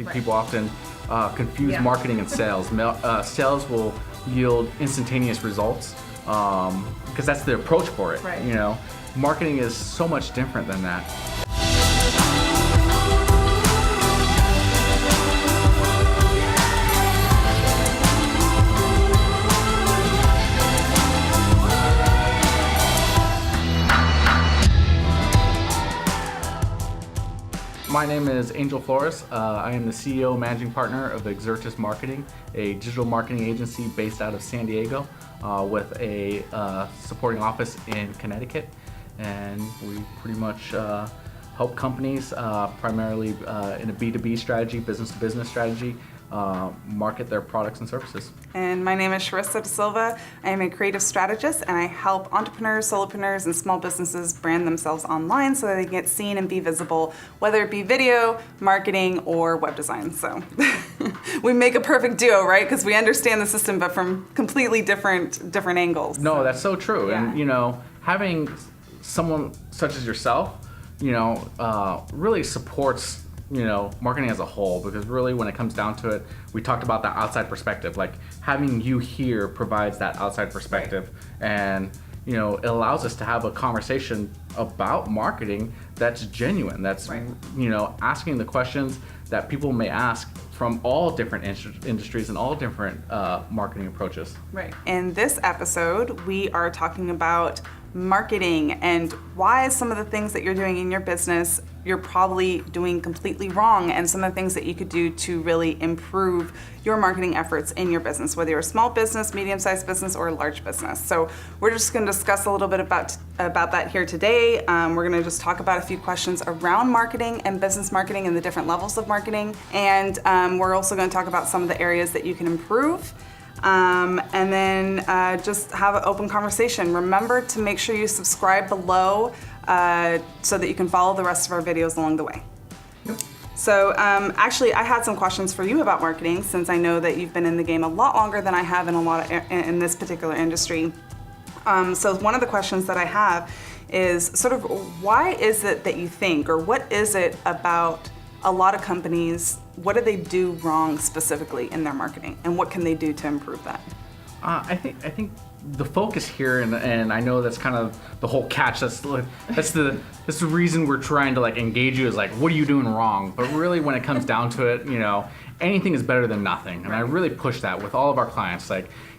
Right. People often confuse marketing and sales. Sales will yield instantaneous results because that's the approach for it. Right. You know, marketing is so much different than that. My name is Angel Flores. I am the CEO Managing Partner of EXERTUS Marketing, a digital marketing agency based out of San Diego with a supporting office in Connecticut. And we pretty much help companies primarily in a B2B strategy, business-to-business strategy, market their products and services. And my name is Charissa Silva. I am a creative strategist, and I help entrepreneurs, solopreneurs, and small businesses brand themselves online so that they can get seen and be visible, whether it be video, marketing, or web design. So we make a perfect duo, right? Because we understand the system, but from completely different angles. No, that's so true. Yeah. And you know, having someone such as yourself, you know, really supports marketing as a whole, because really when it comes down to it, we talked about that outside perspective. Like having you here provides that outside perspective, and it allows us to have a conversation about marketing that's genuine, that's asking the questions that people may ask from all different industries and all different marketing approaches. Right. In this episode, we are talking about marketing and why some of the things that you're doing in your business you're probably doing completely wrong, and some of the things that you could do to really improve your marketing efforts in your business, whether you're a small business, medium-sized business, or a large business. So we're just going to discuss a little bit about that here today. We're going to just talk about a few questions around marketing and business marketing and the different levels of marketing, and we're also going to talk about some of the areas that you can improve. And then just have an open conversation. Remember to make sure you subscribe below so that you can follow the rest of our videos along the way. Yep. So actually, I had some questions for you about marketing, since I know that you've been in the game a lot longer than I have in this particular industry. So one of the questions that I have is sort of, why is it that you think, or what is it about a lot of companies, what do they do wrong specifically in their marketing, and what can they do to improve that? I think the focus here, and I know that's kind of the whole catch. That's the reason we're trying to engage you, is what are you doing wrong? But really, when it comes down to it, anything is better than nothing, and I really push that with all of our clients.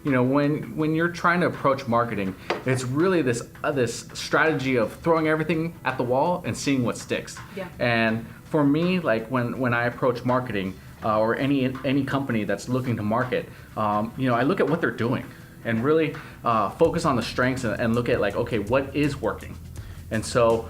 When you're trying to approach marketing, it's really this strategy of throwing everything at the wall and seeing what sticks. Yeah. And for me, when I approach marketing or any company that's looking to market, I look at what they're doing and really focus on the strengths and look at okay, what is working? And so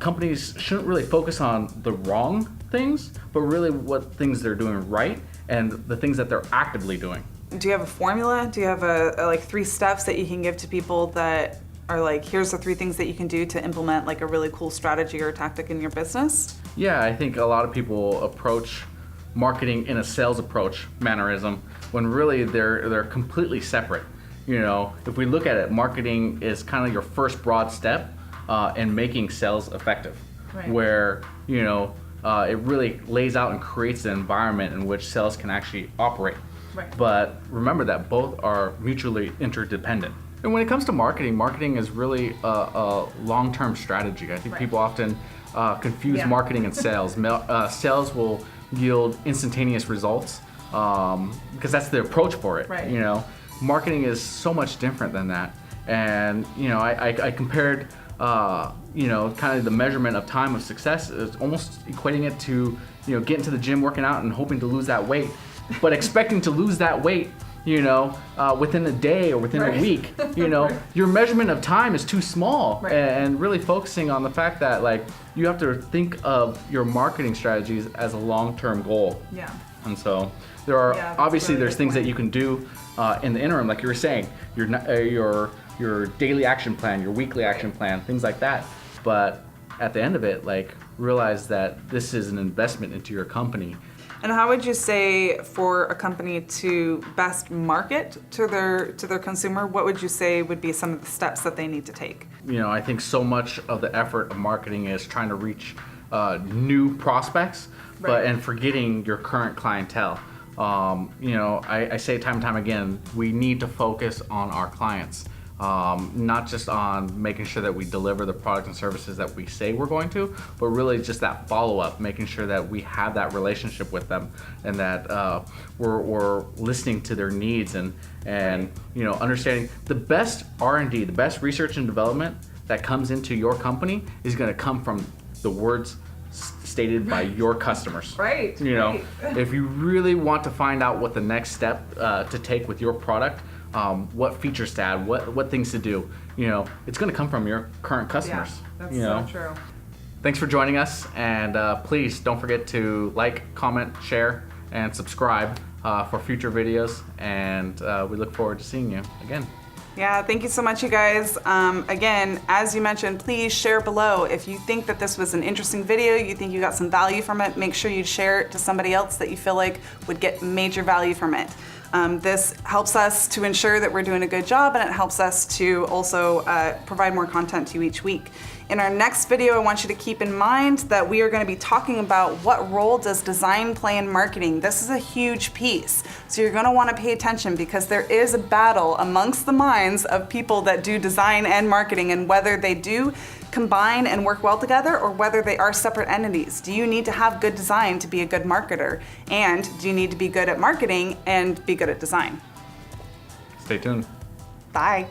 companies shouldn't really focus on the wrong things, but really what things they're doing right and the things that they're actively doing. Do you have a formula? Do you have a 3 steps that you can give to people that are here's the 3 things that you can do to implement a really cool strategy or tactic in your business? Yeah, I think a lot of people approach marketing in a sales approach mannerism when really they're completely separate. If we look at it, marketing is kind of your first broad step in making sales effective, right, where it really lays out and creates an environment in which sales can actually operate. Right. But remember that both are mutually interdependent. And when it comes to marketing is really a long-term strategy. I think people often confuse marketing and sales. Sales will yield instantaneous results because that's the approach for it. Right. Marketing is so much different than that. And I compared kind of the measurement of time of success is almost equating it to getting to the gym, working out, and hoping to lose that weight, but expecting to lose that weight within a day or within a week. Your measurement of time is too small, and really focusing on the fact that you have to think of your marketing strategies as a long-term goal. Yeah. And so there are obviously there's things that you can do in the interim, like you were saying, your daily action plan, your weekly action plan, things like that. But at the end of it, realize that this is an investment into your company. And how would you say for a company to best market to their consumer, what would you say would be some of the steps that they need to take? I think so much of the effort of marketing is trying to reach new prospects, Right. and forgetting your current clientele. I say time and time again, we need to focus on our clients. Not just on making sure that we deliver the products and services that we say we're going to, but really just that follow-up, making sure that we have that relationship with them, and that we're listening to their needs, and understanding the best R&D, the best research and development that comes into your company is going to come from the words stated by your customers. Right. If you really want to find out what the next step to take with your product, what features to add, what things to do, it's going to come from your current customers. Yeah, that's so true. Thanks for joining us, and please don't forget to like, comment, share, and subscribe for future videos, and we look forward to seeing you again. Yeah, thank you so much, you guys. Again, as you mentioned, please share below. If you think that this was an interesting video, you think you got some value from it, make sure you share it to somebody else that you feel like would get major value from it. This helps us to ensure that we're doing a good job, and it helps us to also provide more content to you each week. In our next video, I want you to keep in mind that we are going to be talking about what role does design play in marketing. This is a huge piece, so you're going to want to pay attention, because there is a battle amongst the minds of people that do design and marketing, and whether they do combine and work well together, or whether they are separate entities. Do you need to have good design to be a good marketer? And do you need to be good at marketing and be good at design? Stay tuned. Bye.